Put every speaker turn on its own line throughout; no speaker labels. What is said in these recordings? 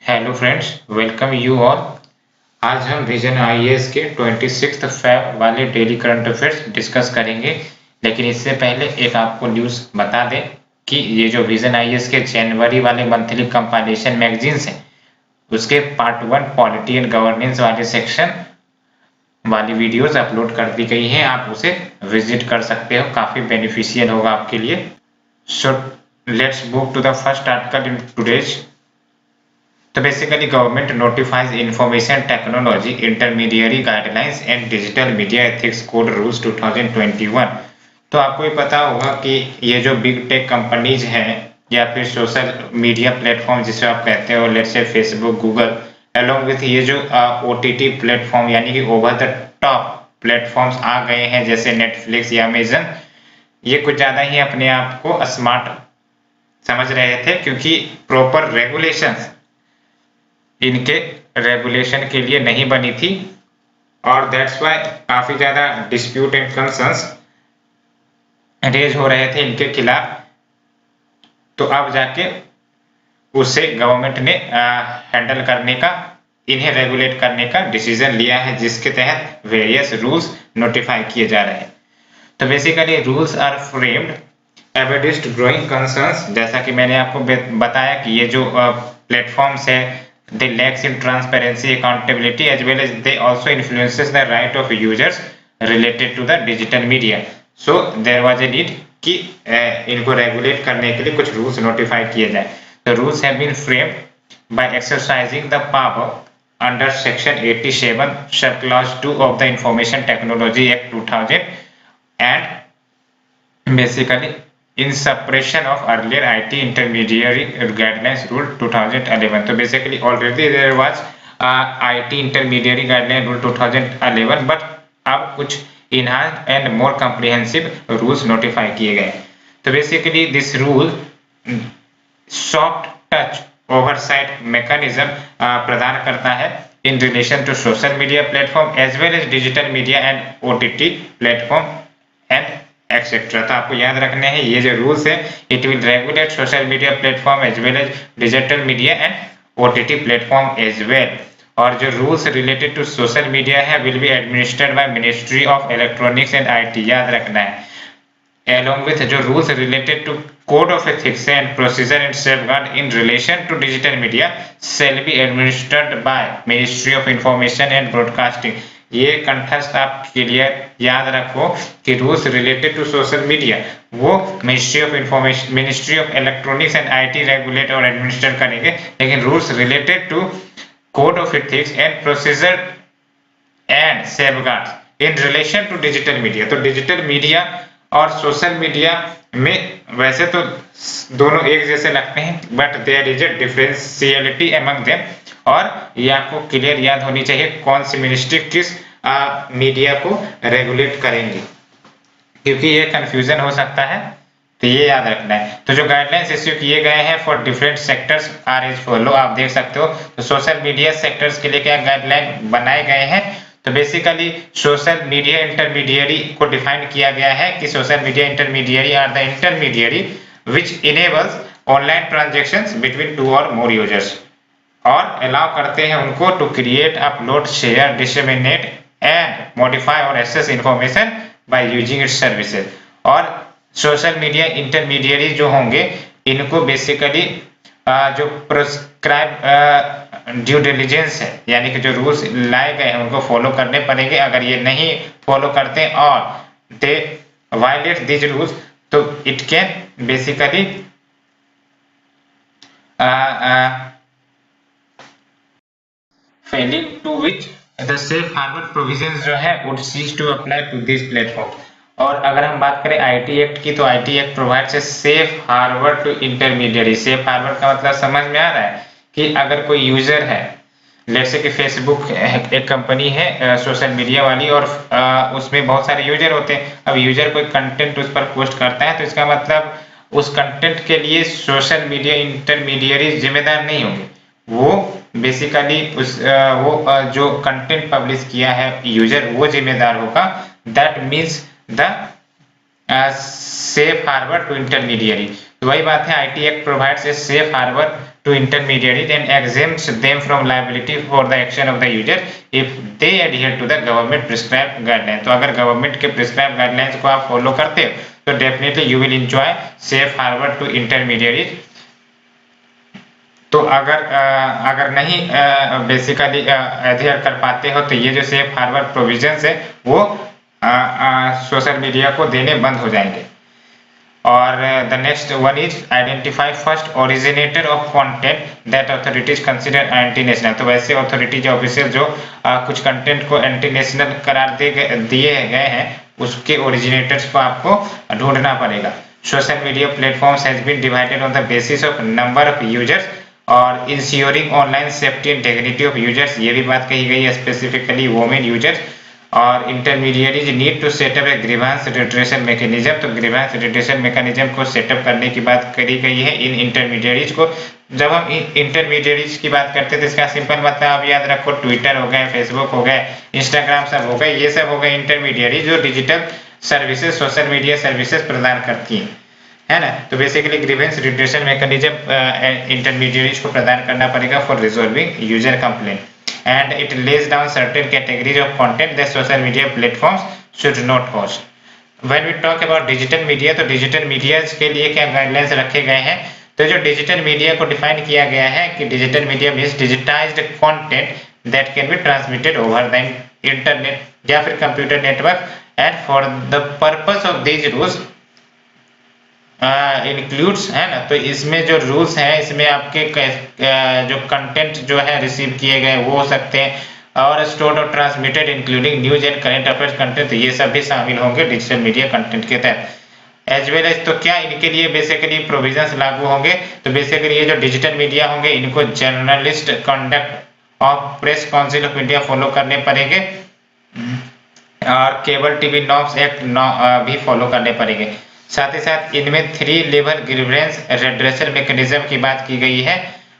Hello friends, welcome you all. आज हम vision IAS के 26 फेब वाले डेली करंट अफेयर्स डिस्कस करेंगे। लेकिन इससे पहले एक आपको न्यूज़ बता दें कि ये जो विजन आईएएस के जनवरी वाले मंथली कंपाइलेशन मैगजीन्स हैं, उसके पार्ट 1 पॉलिटी एंड गवर्नेंस वाले सेक्शन वाली वीडियोस अपलोड कर दी गई हैं। आप उसे विजिट कर सकते हो, काफ़ी बेनिफिशियल होगा आपके लिए। So let's move to the first article in today's. तो basically government notifies information technology intermediary guidelines and digital media ethics code rules 2021। तो आपको ये पता होगा कि ये जो बिग टेक कंपनीज हैं या फिर सोशल मीडिया प्लेटफॉर्म जिसे आप कहते हो, let's say Facebook, Google, along with ये जो ओटीटी प्लेटफॉर्म यानी कि ओवर द टॉप प्लेटफॉर्म्स आ गए हैं जैसे नेटफ्लिक्स या अमेजन, ये कुछ ज़्यादा ही अपने आप को स्मार्ट समझ रहे थे क्योंकि प्रॉपर रेगुलेशंस इनके रेगुलेशन के लिए नहीं बनी थी और दैट्स वाई काफी ज्यादा डिस्प्यूट एंड कंसर्न्स रेज हो रहे थे इनके खिलाफ। तो अब जाके उसे गवर्नमेंट ने हैंडल करने का, इन्हें रेगुलेट करने का डिसीजन लिया है, जिसके तहत वेरियस रूल्स नोटिफाई किए जा रहे हैं। तो basically rules are framed amidst growing concerns, जैसा कि मैंने आपको बताया कि ये जो प्लेटफॉर्म्स है, they lacks in transparency, accountability as well as they also influences the right of users related to the digital media. So there was a need कि इनको रेगुलेट करने के लिए कुछ रूल्स नोटिफाई किए जाए। तो rules have been framed by exercising the power under section 87 sub clause 2 of the Information Technology Act 2000 and basically in suppression of earlier IT intermediary guidelines rule 2011. तो basically already there was IT intermediary guideline rule 2011, but अब कुछ enhanced and more comprehensive rules notify किए गए। तो basically this rule soft touch oversight mechanism प्रदान करता है in relation to social media platform as well as digital media and OTT platform and etcetera. तो आपको याद रखने हैं ये जो रूल्स है, it will regulate social media platform as well as digital media and OTT platform as well. और जो rules related to social media है will be administered by ministry of electronics and IT, याद रखना है। Along with जो rules related to code of ethics and procedure and safeguard in relation to digital media shall B administered by ministry of information and Broadcasting. ये कंठस्थ आप clear याद रखो कि rules related to social media वो Ministry of Information, Ministry of electronics and IT regulate और administer करेंगे, लेकिन rules related to code of ethics and procedure and safeguards in relation to digital media. तो digital media और social media में वैसे तो दोनों एक जैसे लगते हैं, but there is a differentiality among them. और ये आपको क्लियर याद होनी चाहिए कौन सी मिनिस्ट्री किस मीडिया को रेगुलेट करेंगे, क्योंकि ये कंफ्यूजन हो सकता है, तो ये याद रखना है। तो जो गाइडलाइंस इश्यू किए गए हैं for different sectors are as follow, आप देख सकते हो। तो सोशल मीडिया सेक्टर्स के लिए क्या गाइडलाइन बनाए गए हैं, तो बेसिकली सोशल मीडिया इंटरमीडियरी को डिफाइन किया गया है कि social media intermediary are the intermediary which enables online transactions between two और मोर यूजर्स, और अलाउ करते हैं उनको to create, upload, share, disseminate and modify और access information by using its services. और सोशल मीडिया इंटरमीडियरी जो होंगे इनको बेसिकली जो प्रिस्क्राइब ड्यू डिलिजेंस है, यानी कि जो रूल्स लाए गए हैं उनको फॉलो करने पड़ेंगे। अगर ये नहीं फॉलो करते और दे वायलेट दिस रूल्स, तो it can basically failing to which the safe harbor provisions जो है would cease to apply to this platform। और अगर हम बात करें आईटी एक्ट की, तो IT act provides a safe harbour to intermediary. Safe harbour का मतलब समझ में आ रहा है कि अगर कोई यूजर है, लेट्स से कि फेसबुक एक कंपनी है सोशल मीडिया वाली, और उसमें बहुत सारे यूजर होते हैं। अब यूजर कोई कंटेंट उस पर पोस्ट करता है, तो इसका मतलब उस कंटेंट के लिए सोशल मीडिया इंटरमीडियरी जिम्मेदार नहीं होंगे। वो बेसिकली उस जो कंटेंट पब्लिश किया है यूजर, वो जिम्मेदार होगा। That means the safe harbour to intermediary. तो वही बात है, IT act provides a safe harbour to intermediaries and exempts them from liability for the action of the user if they adhere to the government prescribed guidelines। तो अगर government के prescribe guidelines को आप follow करते हो तो definitely you will enjoy safe harbour to intermediaries. तो अगर नहीं बेसिकली अध्ययन कर पाते हो तो ये जो सेफ हार्बर प्रोविजंस है वो सोशल मीडिया को देने बंद हो जाएंगे। और the next one is identify first originator of content that authorities consider anti national. तो वैसे अथॉरिटीज ऑफिशियल जो कुछ कंटेंट को एंटी नेशनल करार दिए गए हैं उसके ओरिजिनेटर्स को आपको ढूंढना पड़ेगा। Social media platforms has been divided on the basis of number of users और ensuring online safety and integrity of users, ये भी बात कही गई है, स्पेसिफिकली वोमेन यूजर्स। और intermediaries need to set up a grievance redressal mechanism. तो grievance redressal mechanism को सेटअप करने की बात करी गई है इन इंटरमीडिएरीज को। जब हम इंटरमीडिएरीज की बात करते थे इसका सिंपल मतलब आप याद रखो, ट्विटर हो गए, फेसबुक हो गए, इंस्टाग्राम सब हो गए, ये सब हो गए इंटरमीडिएरीज जो digital services social media services प्रदान करती हैं, है ना। तो बेसिकली ग्रीवेंस रिट्रेशन मैकेनिज्म इंटरमीडिएरीज को प्रदान करना पड़ेगा for resolving user complaint and it lays down certain categories of content that social media platforms should not host. When we talk about digital media, तो डिजिटल मीडिया के लिए क्या guidelines रखे गए हैं? तो जो डिजिटल मीडिया को डिफाइन किया गया है कि digital media means digitised content that can be transmitted over the internet या फिर computer network and for the purpose of these rules includes, है ना। तो इसमें जो रूल्स हैं इसमें आपके जो कंटेंट जो है रिसीव किए गए वो हो सकते हैं और स्टोर्ड और transmitted including news and current affairs content, तो ये सब भी शामिल होंगे डिजिटल मीडिया कंटेंट के तहत। एज वेल एज तो क्या इनके लिए बेसिकली प्रोविजंस लागू होंगे? तो बेसिकली ये जो डिजिटल मीडिया होंगे इनको journalist conduct of press council of India follow करने पड़ेंगे और केबल टीवी नॉर्म्स एक्ट भी फॉलो करने पड़ेंगे। साथ ही साथ इनमें 3 लेवल ग्रीवेंस रेड्रेसल मैकेनिज्म की बात की गई है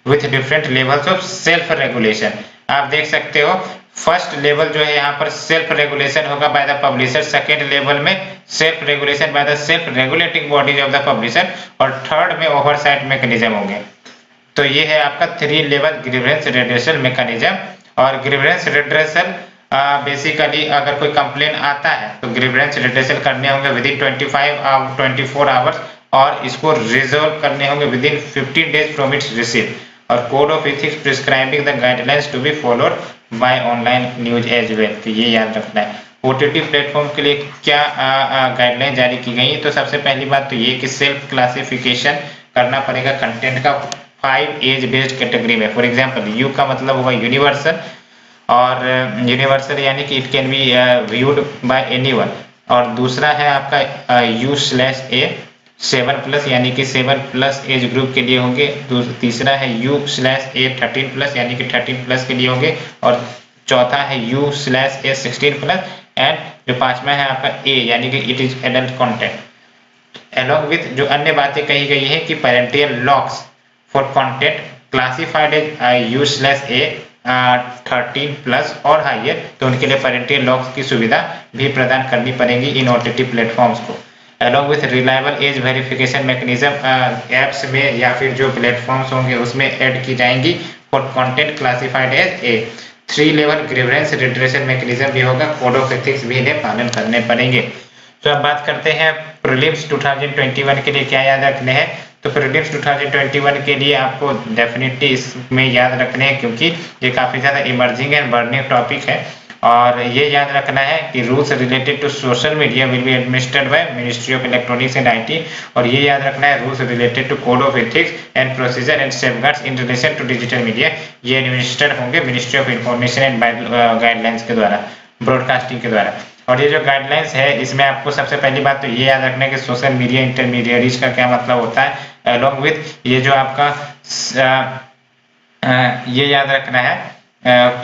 with different levels of self regulation. आप देख सकते हो फर्स्ट लेवल जो है यहाँ पर सेल्फ रेगुलेशन होगा by the publisher, second level में self regulation by the self regulating bodies of the publisher और थर्ड में ओवरसाइट मैकेनिज्म होंगे। तो ये है आपका 3 लेवल ग्रीवेंस रेड्रेसल मैकेनिज्म। और ग्रीवेंस रेड्रेसल बेसिकली अगर कोई कंप्लेन आता है तो ग्रीवेंस रिड्रेसल करने होंगे विद इन 24 आवर्स और इसको रिजॉल्व करने होंगे within 15 days from its receive. और code of ethics prescribing the guidelines to be followed by online news as well, तो ये याद रखना है। ओटीटी प्लेटफॉर्म के लिए क्या गाइडलाइन जारी की गई? तो सबसे पहली बात तो ये कि सेल्फ क्लासिफिकेशन करना पड़ेगा कंटेंट का 5 एज बेस्ड कैटेगरी में। फॉर एग्जाम्पल यू का मतलब होगा यूनिवर्सल और यूनिवर्सल यानी कि it can be viewed bye anyone. और दूसरा है आपका U/A 7+ यानी कि 7+ एज ग्रुप के लिए होंगे। तीसरा है U/A 13+ यानी कि 13+ के लिए होंगे और चौथा है U/A 16+ एंड जो पांचवा है आपका A यानी कि it is adult content. Along with जो अन्य बातें कही गई है कि parental locks for content classified as U/A 13+ और हायर, तो उनके लिए पेरेंटियल लॉक्स की सुविधा भी प्रदान करनी पड़ेगी इन ओटीटी प्लेटफॉर्म्स को। Along with reliable age verification mechanism apps में या फिर जो प्लेटफॉर्म्स होंगे उसमें ऐड की जाएंगी for content classified as A. 3 level grievance redressal mechanism भी होगा, कोड ऑफ एथिक्स भी इन्हें पालन करने पड़ेंगे। तो अब बात करते हैं प्रीलिम्स 2021 के लिए क्या याद रखने हैं। तो प्रीलिम्स 2021 के लिए आपको डेफिनेटली इसमें याद रखने हैं क्योंकि ये काफी ज्यादा इमर्जिंग एंड बर्निंग टॉपिक है। और ये याद रखना है कि rules related to social media will be administered by ministry of electronics and IT. और ये याद रखना है rules related to code of ethics and procedure and safeguards in relation to digital media, ये एडमिनिस्ट्रेड होंगे ministry of information and guidelines के द्वारा, broadcasting के द्वारा। और ये जो गाइडलाइंस है इसमें आपको सबसे पहली बात तो ये याद रखना है कि सोशल मीडिया इंटरमीडिएरीज का क्या मतलब होता है। अलॉन्ग विथ ये जो आपका ये याद रखना है,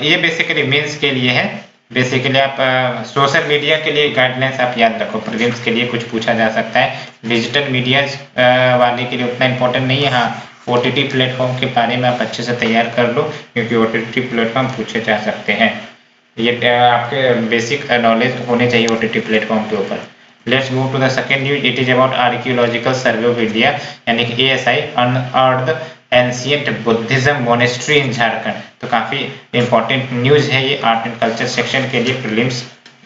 ये बेसिकली मीन्स के लिए है। बेसिकली आप सोशल मीडिया के लिए गाइडलाइंस आप याद रखो, प्रीलिम्स के लिए कुछ पूछा जा सकता है। डिजिटल मीडिया वाले के लिए उतना इंपॉर्टेंट नहीं है। हाँ, ओटीटी प्लेटफॉर्म के बारे में आप अच्छे से तैयार कर लो क्योंकि ओटीटी प्लेटफॉर्म पूछे जा सकते हैं। ये आपके बेसिक नॉलेज होने चाहिए ओटीटी प्लेटफॉर्म के ऊपर। Let's move to the second news. It is about archaeological survey of India यानी कि ASI unearth ancient Buddhism monastery in Jharkhand. तो काफी इंपॉर्टेंट न्यूज है ये आर्ट एंड कल्चर सेक्शन के लिए, प्रीलिम्स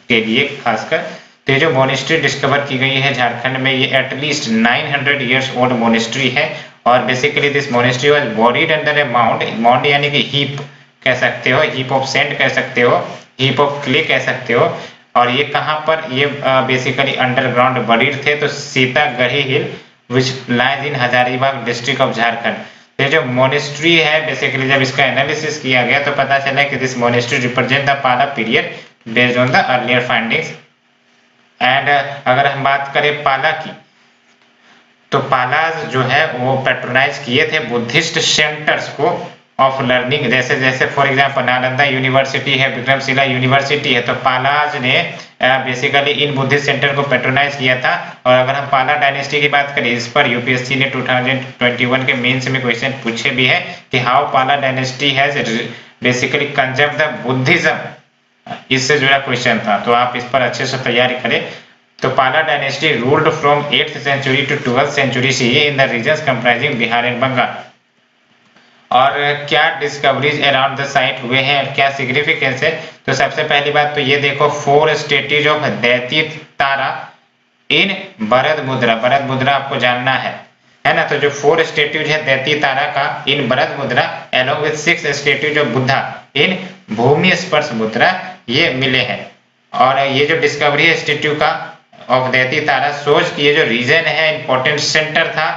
के लिए खासकर। तो ये जो मोनेस्ट्री डिस्कवर की गई है झारखंड में, ये एटलीस्ट 900 ईयर्स ओल्ड मोनेस्ट्री है और basically this monastery was buried under a mount. Mount यानी कि हीप कह सकते हो, हीप ऑफ सैंड कह सकते हो, हीप ऑफ क्ले कह सकते हो। और ये कहाँ पर, ये बेसिकली अंडरग्राउंड बरीड थे। तो Sitagarhi hill which lies in Hazaribagh district of Jharkhand. ये जो मोनेस्ट्री है बेसिकली जब इसका एनालिसिस किया गया तो पता चला कि दिस मोनेस्ट्री रिप्रेजेंट द पाला period based on the earlier findings. And अगर हम बात करें पाला की, तो पालाज जो है वो पेट्रोनाइज किए थे बुद्धिस्ट सेंटर्स को ऑफ लर्निंग, जैसे जैसे फॉर एग्जांपल नालंदा यूनिवर्सिटी है, विक्रमशिला यूनिवर्सिटी है, तो पालाज ने बेसिकली इन बुद्धिस्ट सेंटर को पेट्रोनाइज किया था। और अगर हम पाला डायनेस्टी की बात करें, इस पर यूपीएससी ने 2021 के मेंस में क्वेश्चन पूछे भी है कि हाउ पाला dynasty has basically conserve the Buddhism, इससे जुड़ा क्वेश्चन था। तो आप इस पर अच्छे से तैयारी करें। तो Pala dynasty ruled from 8th century to 12th century CE in the regions comprising Bihar and Bengal. और क्या डिस्कवरीज अराउंड द साइट हुए हैं और क्या सिग्निफिकेंस है। तो सबसे पहली बात तो ये देखो, 4 स्टेटीज ऑफ दैती तारा इन भरत मुद्रा। भरत मुद्रा आपको जानना है ना। तो जो 4 स्टेट्यूज है दैती तारा का इन भरत मुद्रा along with 6 statutes of Buddha इन भूमि स्पर्श मुद्रा, ये मिले हैं। और ये जो डिस्कवरी है स्टेट्यू का ऑफ दैती तारा सोच कि ये जो रीजन है इंपॉर्टेंट सेंटर था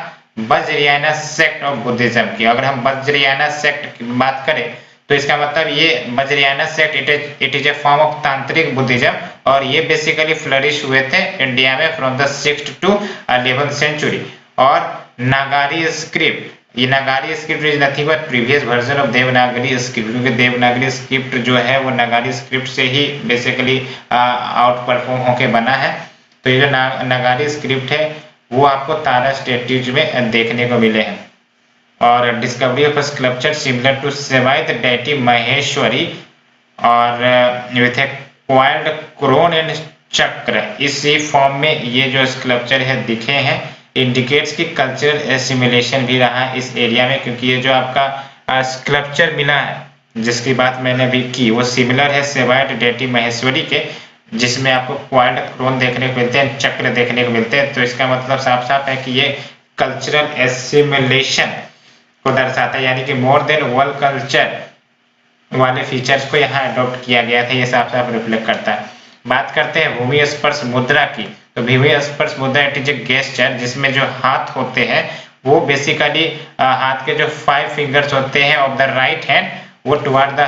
वज्रयाना सेक्ट ऑफ बुद्धिज्म की। अगर हम वज्रयाना सेक्ट की बात करें तो इसका मतलब ये Vajrayana sect it is a form of tantric Buddhism और ये बेसिकली फ्लरिश हुए थे इंडिया में from the 6th to 11th century. और नागारी स्क्रिप्ट, ये Nagari script is nothing but previous version of Devanagari script, क्योंकि देवनागरी स्क्रिप्ट जो है वो नागारी स्क्रिप्ट से ही बेसिकली आउट परफॉर्म होके बना है। तो ये जो नागारी स्क्रिप्ट है वो आपको तारा स्टेट्यूज में देखने को मिले हैं। और discovery of sculpture similar to Shaivite deity Maheshwari और with a coiled crown and chakra, इसी फॉर्म में ये जो स्कल्पचर है दिखे हैं। इंडिकेट्स की कल्चरल एसिमिलेशन भी रहा है इस एरिया में, क्योंकि ये जो आपका स्कल्पचर मिला है जिसकी बात मैंने भी की वो सिमिलर है सेवायत डेटी महेश्वरी के, जिसमें आपको क्वाइल्ड क्रोन देखने को मिलते हैं, चक्र देखने को मिलते हैं। तो इसका मतलब साफ साफ है कि ये कल्चरल एसिमिलेशन को दर्शाता है, यानी कि मोर देन वर्ल्ड कल्चर वाले फीचर्स को यहाँ अडॉप्ट किया गया था, ये साफ साफ रिफ्लेक्ट करता है। बात करते हैं भूमि स्पर्श मुद्रा की। तो भूमि स्पर्श मुद्रा इट इज ए गेस्चर जिसमें जो हाथ होते हैं वो बेसिकली हाथ के जो 5 फिंगर्स होते हैं ऑफ द राइट हैंड वो टुवार्ड द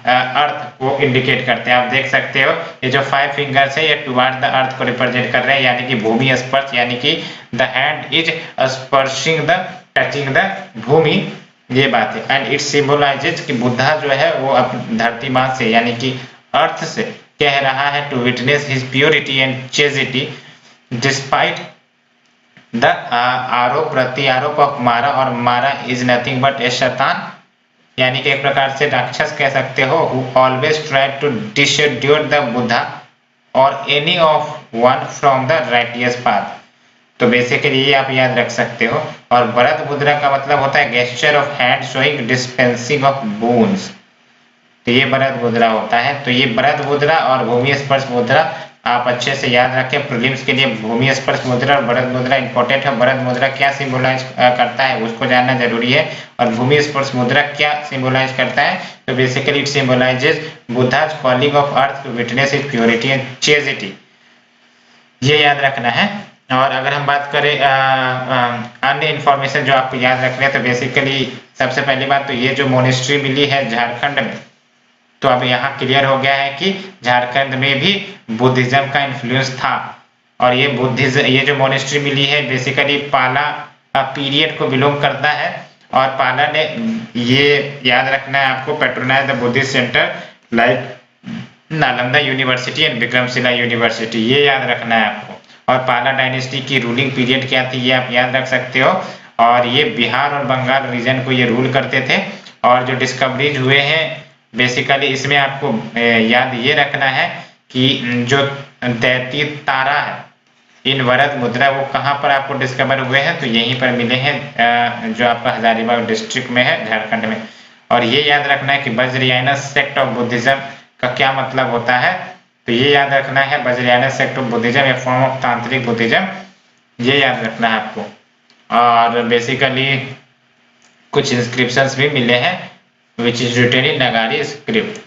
अर्थ को इंडिकेट करते हैं। आप देख सकते हो ये जो 5 फिंगर्स है ये टुवार्ड द अर्थ को रिप्रेजेंट कर रहे हैं, यानी कि भूमि स्पर्श, यानी कि द हैंड इज स्पर्शिंग द टचिंग द भूमि, ये बात है। एंड इट सिंबलाइजेज कि बुद्धा जो है वो धरती माँ से यानी कि अर्थ से कह रहा है to witness his purity and chastity despite the aarop pratyarop of मारा, और मारा इज नथिंग बट ए शैतान, यानी कि एक प्रकार से राक्षस कह सकते हो, who always tried to dissuade the Buddha or any of one from the righteous path। तो बेसिकली ये आप याद रख सकते हो। और भरत मुद्रा का मतलब होता है gesture of hand showing dispensing of bones, तो ये भरत मुद्रा होता है। तो ये भरत मुद्रा और भूमि स्पर्श मुद्रा आप अच्छे से याद रखें प्रीलिम्स के लिए। भूमि स्पर्श मुद्रा और भरत मुद्रा इंपॉर्टेंट है। भरत मुद्रा क्या सिंबलाइज करता है उसको जानना जरूरी है, और भूमि स्पर्श मुद्रा क्या सिंबलाइज करता है। तो basically it symbolises Buddha's calling of earth to witness his purity and chastity, ये याद रखना है। और अगर हम बात करें अन्य इंफॉर्मेशन जो आपको याद रखना है, तो बेसिकली सबसे पहली बात तो ये जो मोनेस्ट्री मिली है झारखंड में, तो अब यहाँ क्लियर हो गया है कि झारखंड में भी बुद्धिज्म का इन्फ्लुएंस था। और ये बुद्धिज्म, ये जो मोनेस्ट्री मिली है बेसिकली पाला पीरियड को बिलोंग करता है। और पाला ने, ये याद रखना है आपको, patronise the Buddhist centre like Nalanda university and Vikramshila university, ये याद रखना है आपको। और पाला डायनेस्टी की रूलिंग पीरियड क्या थी ये आप याद रख सकते हो। और ये बिहार और बंगाल रीजन को ये रूल करते थे। और जो डिस्कवरीज हुए हैं बेसिकली इसमें आपको याद ये रखना है कि जो दैती तारा है इन वरद मुद्रा वो कहाँ पर आपको डिस्कवर हुए हैं, तो यहीं पर मिले हैं जो आपका हजारीबाग डिस्ट्रिक्ट में है, झारखंड में। और ये याद रखना है कि वज्रयाना सेक्ट ऑफ बुद्धिज्म का क्या मतलब होता है, तो ये याद रखना है Vajrayana sect of Buddhism, a form of tantric Buddhism, ये याद रखना है आपको। और बेसिकली कुछ इंस्क्रिप्शंस भी मिले हैं which is written in Nagari script.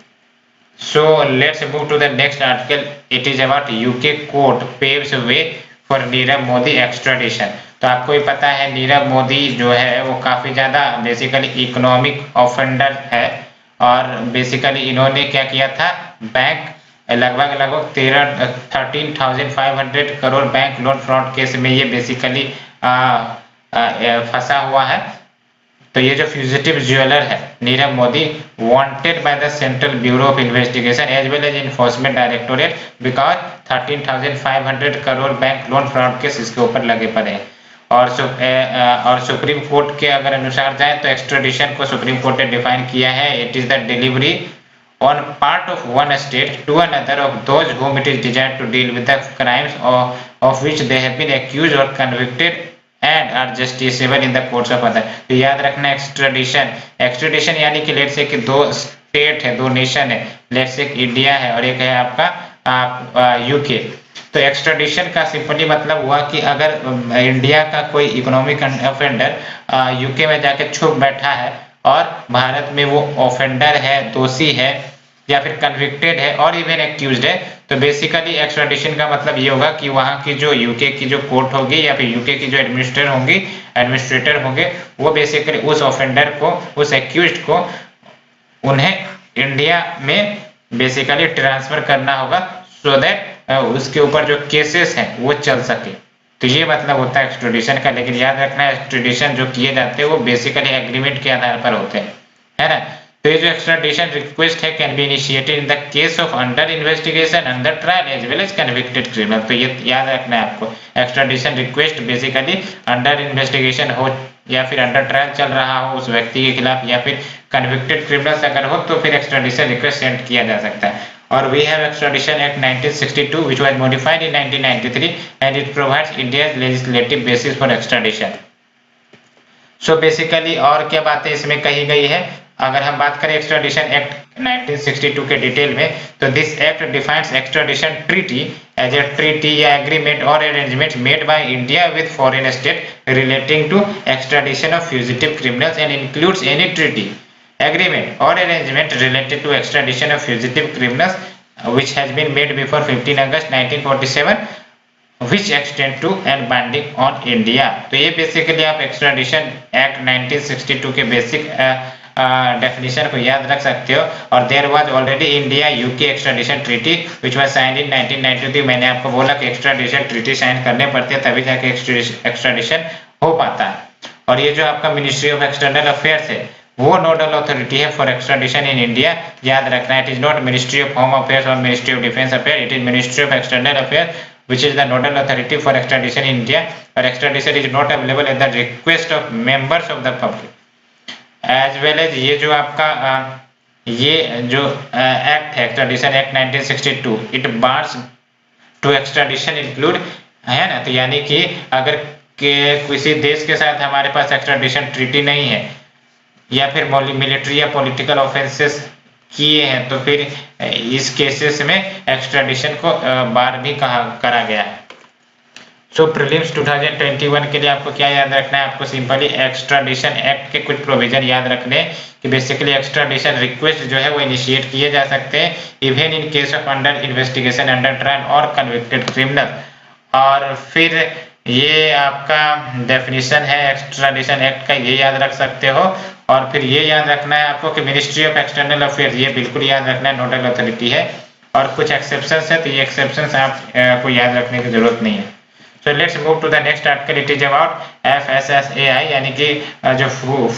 So let's move to the next article. It is about UK court paves way for Nirav Modi extradition. तो आपको ही पता है नीरव मोदी जो है वो काफी ज्यादा बेसिकली इकोनॉमिक ऑफेंडर है, और बेसिकली इन्होंने क्या किया था, बैंक लगभग 13,500 crore bank loan fraud case में ये बेसिकली फंसा हुआ है। तो ये जो फ्यूजिटिव ज्वेलर है Nirav Modi, wanted by the central bureau of investigation as well as enforcement directorate because 13,500 crore bank loan fraud case इसके ऊपर लगे पड़े हैं। और सुप्रीम कोर्ट के अगर अनुसार जाए तो एक्स्ट्राडिशन को सुप्रीम कोर्ट ने डिफाइन किया है, it is the delivery on part of one state to another of those whom it is desired to deal with the crimes of which they have been accused or convicted and are justiciable in the courts of other। तो याद रखना extradition यानी कि late से कि दो state है, दो नेशन है, लेट से इंडिया है और एक है आपका यूके। तो एक्स्ट्राडिशन का सिंपली मतलब हुआ कि अगर इंडिया का कोई इकोनॉमिक ऑफेंडर यूके में जाके छुप बैठा है और भारत में वो ऑफेंडर है, दोषी है या फिर कन्विक्टेड है और इवन एक्यूज्ड है, तो बेसिकली एक्स्ट्राडिशन का मतलब ये होगा कि वहां की जो यूके की जो कोर्ट होगी या फिर यूके की जो एडमिनिस्ट्रेटर होंगे वो बेसिकली उस ऑफेंडर को, उस एक्यूज्ड को उन्हें इंडिया में बेसिकली ट्रांसफर करना होगा सो दैट उसके ऊपर जो केसेस हैं वो चल सके। तो ये मतलब होता है एक्स्ट्राडिशन का। लेकिन याद रखना है एक्स्ट्राडिशन जो किए जाते हैं वो बेसिकली एग्रीमेंट के आधार पर होते हैं, है ना। तो ये जो एक्स्ट्राडिशन रिक्वेस्ट है can be initiated in the case of under investigation, under trial as well as convicted criminal. तो ये याद रखना है आपको, extradition request basically under investigation हो या फिर अंडर ट्रायल चल रहा हो उस व्यक्ति के खिलाफ, या फिर कन्विक्टेड क्रिमिनल्स अगर हो तो फिर एक्स्ट्राडिशन रिक्वेस्ट सेंड किया जा सकता है। और we have Extradition Act 1962 which was modified in 1993 and it provides India's legislative basis for extradition. So basically और क्या बातें इसमें कही गई है, अगर हम बात करें एक्स्ट्राडिशन एक्ट 1962 के डिटेल में, तो this act defines extradition treaty as a treaty या एग्रीमेंट और arrangement made by India with foreign state relating to extradition of fugitive criminals and includes any treaty, agreement or arrangement related to extradition of fugitive criminals which has been made before 15 August 1947 which extend to and binding on India। तो ये basically आप extradition act 1962 के basic definition को याद रख सकते हो। और there was already India UK extradition treaty which was signed in 1993। मैंने आपको बोला कि एक्स्ट्राडिशन ट्रीटी साइन करने पड़ते हैं तभी जाके एक्स्ट्राडिशन हो पाता है। और ये जो आपका मिनिस्ट्री ऑफ एक्सटर्नल अफेयर्स है वो नोडल अथॉरिटी है फॉर एक्स्ट्राडिशन इन इंडिया, याद रखना है। It is not Ministry of Home Affairs और Ministry of Defence affair, it is Ministry of External Affair which is the nodal authority for extradition in India, or extradition is not available at the request of members of the public as well as ये जो आपका ये जो act है extradition act 1962 it bars to extradition include, है ना। तो यानी कि अगर के किसी देश के साथ हमारे पास एक्स्ट्राडिशन ट्रीटी नहीं है या फिर मिलिट्री या पॉलिटिकल ऑफेंसेस किए हैं तो फिर इस केसेस में एक्स्ट्राडिशन को बार भी करा गया है। सो प्रीलिम्स 2021 के लिए आपको क्या याद रखना है, आपको सिंपली एक्स्ट्राडिशन एक्ट के कुछ प्रोविजन याद रखने कि बेसिकली एक्स्ट्राडिशन रिक्वेस्ट जो है वो इनिशिएट किए जा सकते हैं even in case of under investigation, under trial और कन्विक्टेड क्रिमिनल। और फिर ये आपका डेफिनेशन है एक्स्ट्राडिशन एक्ट का, ये याद रख सकते हो। और फिर ये याद रखना है आपको कि मिनिस्ट्री ऑफ एक्सटर्नल अफेयर्स ये बिल्कुल याद रखना है, नोडल अथॉरिटी है। और कुछ एक्सेप्शंस है तो ये एक्सेप्शंस आपको याद रखने की जरूरत नहीं है। So let's move to the next article, it is about FSSAI यानी कि जो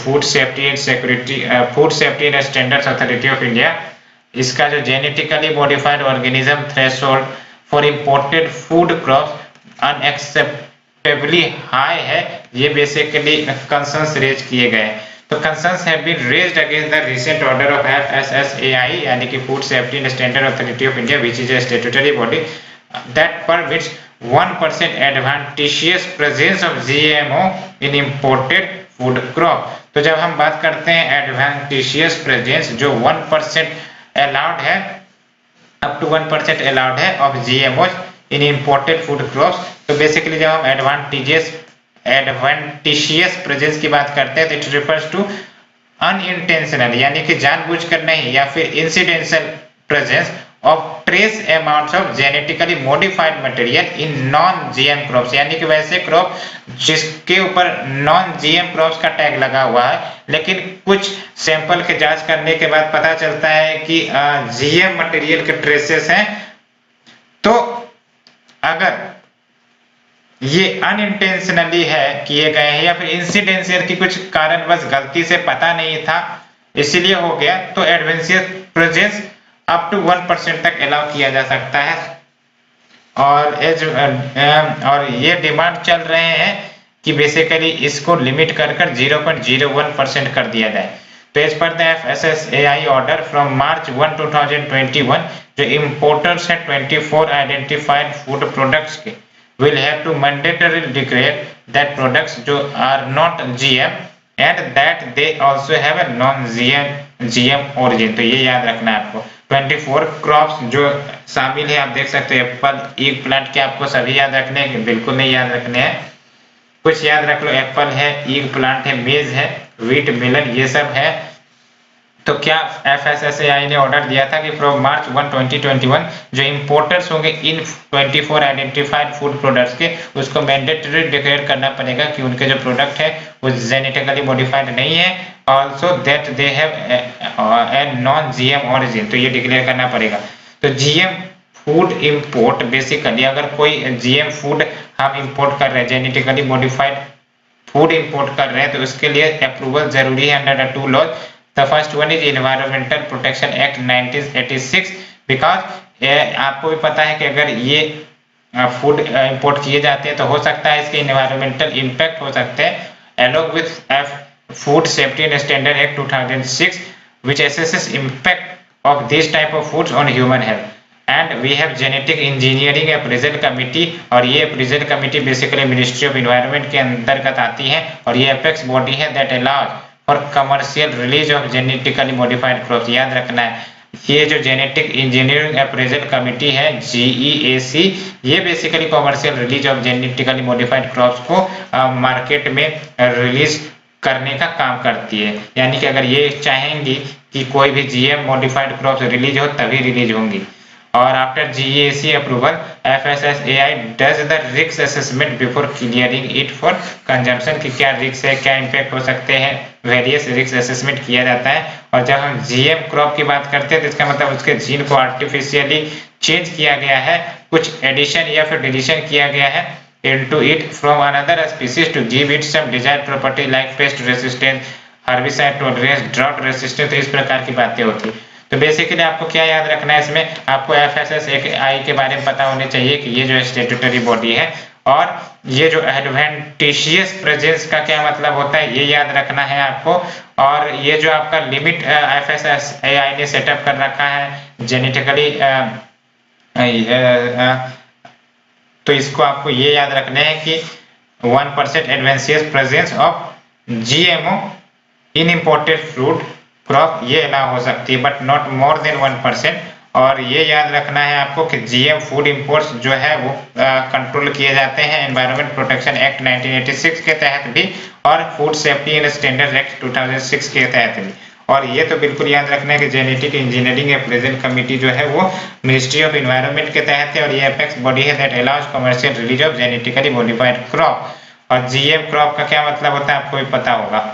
food safety and security, food safety and standards authority of India, इसका जो genetically modified organism threshold for imported food crops unacceptably high है, ये basically concerns raise किए गए। तो concerns have been raised against the recent order of FSSAI यानी कि Food Safety and Standard Authority of India which is a statutory body that permits 1% advantageous presence of GMO in imported food crop। तो जब हम बात करते हैं advantageous presence जो 1% allowed है, अप टू 1% अलाउड है of GMOs in imported food crops, तो बेसिकली जब हम एडवांटेजियस प्रेजेंस की बात करते हैं तो इट रिफर्स टू अनइंटेंशनल यानी कि जानबूझकर नहीं या फिर incidental presence of trace amounts of genetically modified material in non GM crops, यानी कि वैसे क्रॉप जिसके ऊपर नॉन GM क्रॉप्स का टैग लगा हुआ है, लेकिन कुछ सैंपल के जांच करने के बाद पता चलता है कि GM मटेरियल के ट्रेसेस हैं। तो अगर ये अनइंटेंशनली है किए गए हैं या फिर इंसिडेंशियल की कुछ कारणवश गलती से पता नहीं था इसीलिए हो गया, तो एडवेंशियस प्रेजेंस अप टू 1% तक अलाउ किया जा सकता है। और ये डिमांड चल रहे हैं कि बेसिकली इसको लिमिट कर 0.01% कर दिया जाए। तो as per the FSSAI order from March 1, 2021 जो इम्पोर्टर्स है 24 आइडेंटिफाइड फूड प्रोडक्ट्स के will have to mandatorily declare that products जो are not GM and that they also have a non-GM origin। तो ये याद रखना है आपको। 24 क्रॉप्स जो शामिल है, आप देख सकते हैं एप्पल, ईग प्लांट के आपको सभी याद रखने हैं, बिल्कुल नहीं याद रखने हैं, कुछ याद रख लो, एप्पल है, ईग प्लांट है, मेज है, व्हीट, मिलन, ये सब है। तो क्या FSSAI ने ऑर्डर दिया था कि फ्रॉम मार्च 1, 2021 जो इंपोर्टर्स होंगे इन 24 आइडेंटिफाइड फूड प्रोडक्ट्स के, उसको मैंडेटरी डिक्लेयर करना पड़ेगा कि उनके जो प्रोडक्ट है वो जेनेटिकली मॉडिफाइड नहीं है, also that they have a non GM origin. तो ये डिक्लेयर करना पड़ेगा। तो GM फूड इंपोर्ट बेसिकली अगर कोई GM फूड हम इंपोर्ट कर रहे हैं, जेनेटिकली मॉडिफाइड फूड इंपोर्ट कर रहे हैं, तो उसके लिए अप्रूवल जरूरी है under the 2 laws. The first one is Environmental Protection Act 1986 because आपको भी पता है कि अगर ये फूड इंपोर्ट किए जाते हैं तो हो सकता है इसके इन्वायरमेंटल इम्पैक्ट हो सकते हैं along with Food Safety and Standard Act 2006 which assesses impact of this type of foods on human health and we have Genetic Engineering Appraisal Committee और ये appraisal committee basically ministry of environment के अंतर्गत आती है और ये apex body है that allows और commercial release of genetically modified crops. याद रखना है ये जो जेनेटिक इंजीनियरिंग अप्रेजल कमेटी है GEAC, ये basically commercial release of genetically modified crops को मार्केट में रिलीज करने का काम करती है। यानी कि अगर ये चाहेंगी कि कोई भी GM मॉडिफाइड क्रॉप्स रिलीज हो तभी रिलीज होंगी। और after GEAC approval FSSAI does the risk assessment before clearing it for consumption कि क्या रिस्क है, क्या इम्पैक्ट हो सकते हैं, वेरियस रिस्क असेसमेंट किया जाता है। और जब हम GM क्रॉप की बात करते हैं तो इसका मतलब उसके जीन को आर्टिफिशियली चेंज किया गया है, कुछ एडिशन या फिर डिलीशन किया गया है into it from another species to give it some desired property like pest resistance, herbicide tolerance, drought resistance। तो इस प्रकार की बातें होती। तो बेसिकली आपको क्या याद रखना है, इसमें आपको FSSAI के बारे में पता होने चाहिए कि ये जो स्टैट्यूटरी बॉडी है और ये जो एडवांटेजियस प्रेजेंस का क्या मतलब होता है ये याद रखना है आपको। और ये जो आपका लिमिट FSSAI ने सेटअप कर रखा है जेनेटिकली, तो इसको आपको ये याद रखना है कि 1% advantageous presence of GMO in imported fruit crop ये अलाउ हो सकती है बट नॉट मोर देन 1%। और ये याद रखना है आपको कि GM फूड इंपोर्ट्स जो है वो कंट्रोल किए जाते हैं एनवायरमेंट प्रोटेक्शन एक्ट 1986 के तहत भी और food safety and standard act 2006 के तहत भी। और ये तो बिल्कुल याद रखना है कि जेनेटिक इंजीनियरिंग अप्रेजल कमेटी जो है वो मिनिस्ट्री ऑफ इन्वायरमेंट के तहत है और ये अपेक्स बॉडी है that allows commercial release of genetically modified crop. और GM क्रॉप का क्या मतलब होता है आपको भी पता होगा।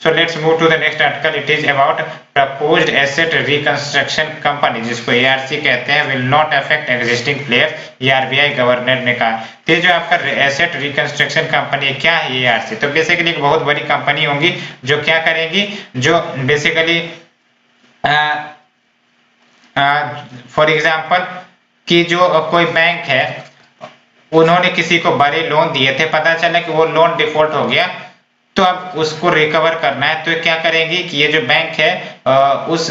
So let's move to the next article. It is about proposed asset reconstruction company जिसको ARC कहते हैं will not affect existing players, ये RBI गवर्नर ने कहा। तो जो आपका एसेट रिकंस्ट्रक्शन कंपनी क्या है ये ARC, तो बेसिकली एक बहुत बड़ी कंपनी होंगी जो क्या करेंगी, जो बेसिकली फॉर एग्जाम्पल कि जो कोई बैंक है उन्होंने किसी को बड़े लोन दिए थे, पता चला कि वो लोन डिफॉल्ट हो गया तो अब उसको रिकवर करना है, तो क्या करेंगी कि ये जो बैंक है उस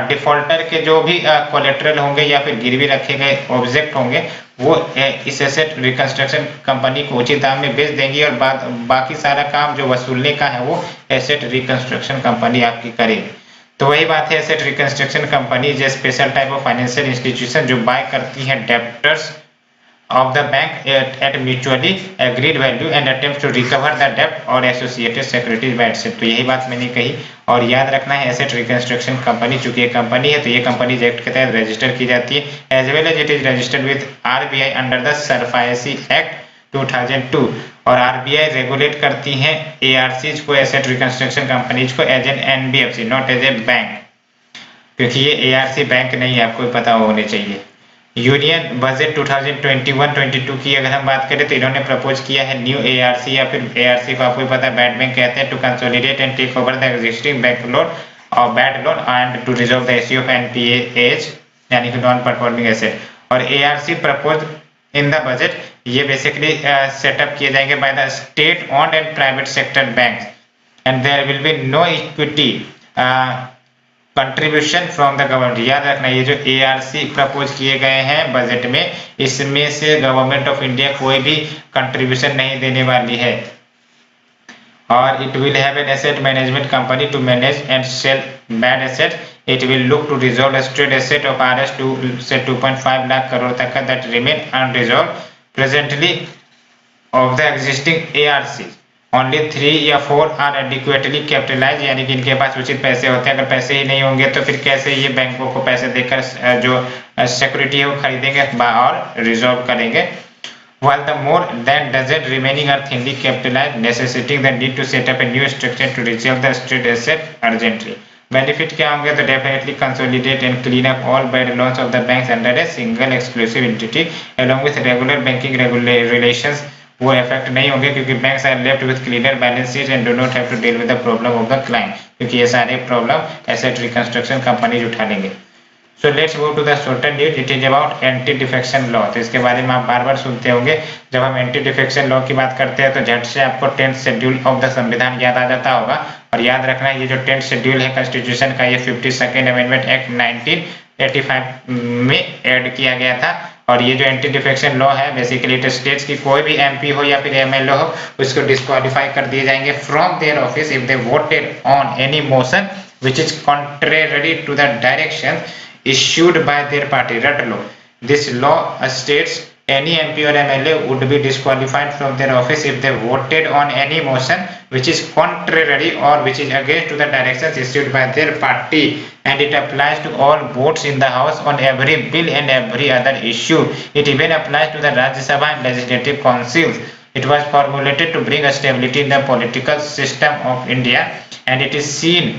डिफॉल्टर के जो भी कोलेटरल होंगे या फिर गिरवी रखे गए ऑब्जेक्ट होंगे वो इस एसेट रिकंस्ट्रक्शन कंपनी को उचित दाम में बेच देंगी और बाकी सारा काम जो वसूलने का है वो एसेट रिकंस्ट्रक्शन कंपनी आपकी करेगी। तो वही बात है, asset reconstruction company is a special type of financial institution जो बाय करती है debtors of the bank at mutually agreed value and attempts to recover the debt or associated securities by itself। तो यही बात मैंने कही। और याद रखना है एसेट रिकंस्ट्रक्शन कंपनी चूंकि एक कंपनी है तो ये कंपनी एक्ट के तहत रजिस्टर की जाती है as well as it is registered with RBI under the SARFAESI act 2002। और आरबीआई रेगुलेट करती है एआरसीज को, एसेट रिकंस्ट्रक्शन कंपनीज को, as an NBFC not as a bank, क्योंकि ये एआरसी बैंक नहीं है, आपको पता होने चाहिए। यूनियन बजट 2021-22 की अगर हम बात करें तो इन्होंने प्रपोज किया है न्यू एआरसी, या फिर एआरसी को आपको पता है बैड बैंक कहते हैं, to consolidate and take over the existing bank loan और bad loan and to resolve the issue of NPAs यानी कि नॉन परफॉर्मिंग एसेट। और ARC propose in the budget ये बेसिकली सेटअप किए जाएंगे by the state owned and private sector banks and there will be no equity contribution from the government. याद रखना ये जो एआरसी प्रपोज किए गए हैं बजट में, इसमें से गवर्नमेंट ऑफ इंडिया कोई भी कंट्रीब्यूशन नहीं देने वाली है। और it will have an asset management company to manage and sell bad asset. It will look to resolve stressed asset of RS 2 से 2.5 लाख करोड़ तक का that remain unresolved presently of the existing ARC. Only 3 या 4 are adequately capitalise, यानी कि इनके पास उचित पैसे होते हैं। अगर पैसे ही नहीं होंगे तो फिर कैसे ये बैंकों को पैसे देकर जो सिक्योरिटी है वो खरीदेंगे और रिजॉल्व करेंगे। While the more than dozen remaining are thinly capitalized, necessitating the need to set up a new structure to resolve the stressed asset urgently. Benefit क्या होंगे तो definitely consolidate and clean up all bad loans of the banks under a single exclusive entity along with regular banking relations। वो effect नहीं होंगे क्योंकि banks are left with cleaner balance sheet and do not have to deal with the problem of the client, क्योंकि ये सारे problem asset reconstruction companies उठा लेंगे। So let's move to the shorter news. It is about anti defection law. तो इसके बारे में आप बार बार सुनते होंगे जब हम एंटी डिफेक्शन लॉ की बात करते हैं तो झट से आपको 10th शेड्यूल ऑफ द संविधान याद आ जाता होगा। और याद रखना ये जो 10th शेड्यूल है कॉन्स्टिट्यूशन का, ये 52nd अमेंडमेंट एक्ट 1985 में ऐड किया गया था। और ये जो एंटी डिफेक्शन लॉ है बेसिकली इट स्टेट्स की कोई भी एमपी हो या फिर एमएलए हो उसको डिस्क्वालीफाई कर दिए जाएंगे from their office if they voted on any motion which is contrary to the direction issued by their party। रट लो, this law states any MP or MLA would be disqualified from their office if they voted on any motion which is contrary or which is against to the directions issued by their party, and it applies to all votes in the house on every bill and every other issue। It even applies to the Rajya Sabha and legislative councils। It was formulated to bring a stability in the political system of India and it is seen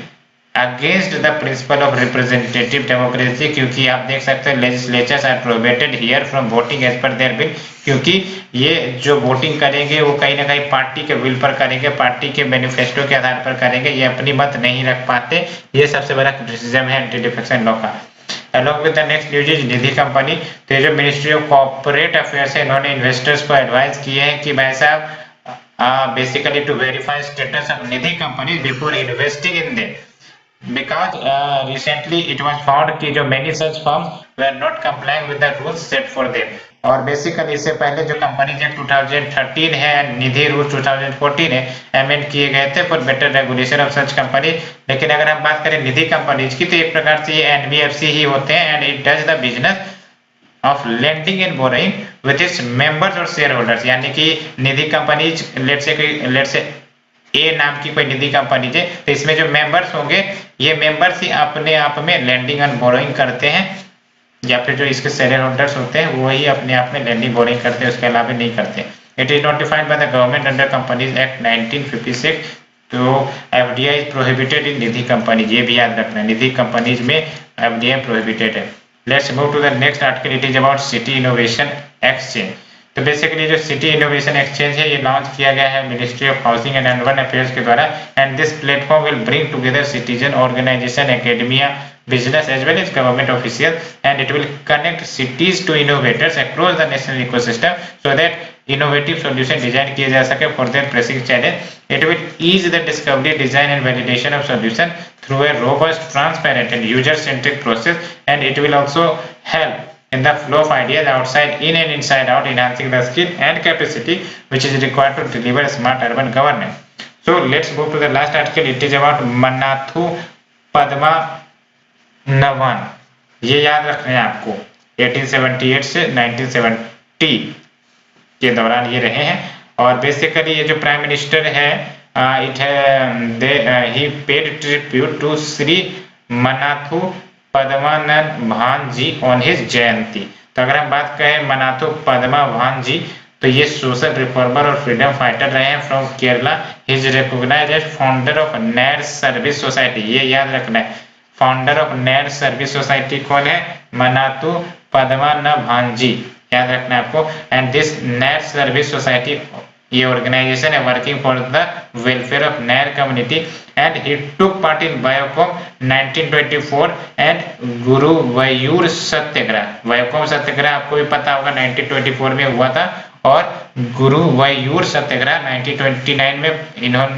against the principle of representative democracy, क्योंकि आप देख सकते हैं legislatures are prohibited here from voting as per their bill, क्योंकि ये जो voting करेंगे वो कहीं ना कहीं पार्टी के बिल पर करेंगे, पार्टी के मैनिफेस्टो के आधार पर करेंगे, ये अपनी मत नहीं रख पाते। ये सबसे बड़ा क्रिटिसिज्म है एंटी डिफेक्शन लॉ का। Along with the next news is Nidhi company. तो जो मिनिस्ट्री ऑफ कॉर्पोरेट अफेयर्स है इन्होंने इन्वेस्टर्स को एडवाइस किए हैं कि भाई साहब basically to verify status of Nidhi company before investing in them, because recently it was found कि जो many such firms were not complying with the rules set for them। और बेसिकली इससे पहले जो कंपनी एक्ट 2013 है, निधि रूल 2014 है, amend किए गए थे for better regulation of such company. लेकिन अगर हम बात करें निधि कंपनीज की तो एक प्रकार से ये एनबीएफसी ही होते हैं and it does the business of lending and borrowing with its members और शेयर होल्डर्स। यानी कि निधि कंपनीज लेट से ए नाम की कोई निधि कंपनी है तो इसमें जो मेंबर्स होंगे ये मेंबर्स ही अपने आप में लेंडिंग एंड बोरोइंग करते हैं, या फिर जो इसके शेयर होल्डर्स होते हैं वो ही अपने आप में लेंडिंग बोरोइंग करते हैं, उसके अलावा नहीं करते। It is notified by the government under companies act 1956। तो FDI is prohibited in Nidhi companies, ये भी याद रखना, निधि कंपनीज में एफडीआई प्रोहिबिटेड है। Let's move to the next article. It is about city innovation exchange. तो बेसिकली जो सिटी इनोवेशन एक्सचेंज है ये लॉन्च किया गया है ministry of housing and urban affairs के द्वारा and this platform will bring together citizen organisation academia business as well as government officials and it will connect cities to innovators across the national ecosystem so that innovative solution design किए जा सके for their pressing challenge। It will ease the discovery, design and validation of solution through a robust, transparent and user-centric process and it will also help in the flow of ideas outside in and inside out, enhancing the skill and capacity which is required to deliver smart urban governance. So let's move to the last article. It is about Manathu Padmanabhan. ये याद रखना है आपको, 1878 से 1970 के दौरान ये रहे हैं। और बेसिकली ये जो प्राइम मिनिस्टर है, इट है he paid tribute to Shri Mannathu Padmanabhan ji on his jayanti. तो अगर हम बात करें मनाथु पद्मनाभन जी, तो ये सोशल रिफॉर्मर और फ्रीडम फाइटर रहे हैं from Kerala. His recognised as founder of Nair service society, ये याद रखना है। Founder of Nair service society कौन है? मनाथु पद्मनाभन जी, याद रखना है आपको। And this Nair service society, ये ऑर्गेनाइजेशन है working for the welfare of Nair community, and he took part in Vaikom 1924 and Guruvayur satyagraha. Vaikom satyagraha आपको भी पता होगा 1924 में हुआ था, और गुरुवायूर सत्याग्रह 1929 में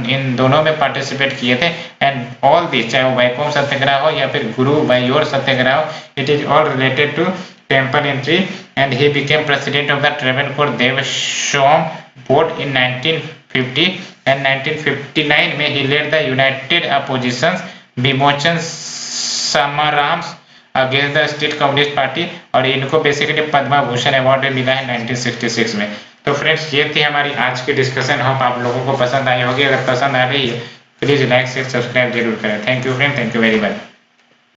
इन दोनों में पार्टिसिपेट किए थे। एंड ऑल दिस, चाहे वो वायोकॉम सत्याग्रह हो या फिर गुरुवायूर सत्याग्रह हो, it is all related to temple entry. And he became president of the Travancore Devaswom board in 1950 and 1959 में he led the united opposition Vimochana Samarams against the state communist party, और इनको बेसिकली पद्मा भूषण अवार्ड भी मिला है 1966 में। तो फ्रेंड्स, ये थी हमारी आज की डिस्कशन। होप आप लोगों को पसंद आई होगी। अगर पसंद आ रही है प्लीज लाइक शेयर सब्सक्राइब जरूर करें। Thank you friend, thank you very much.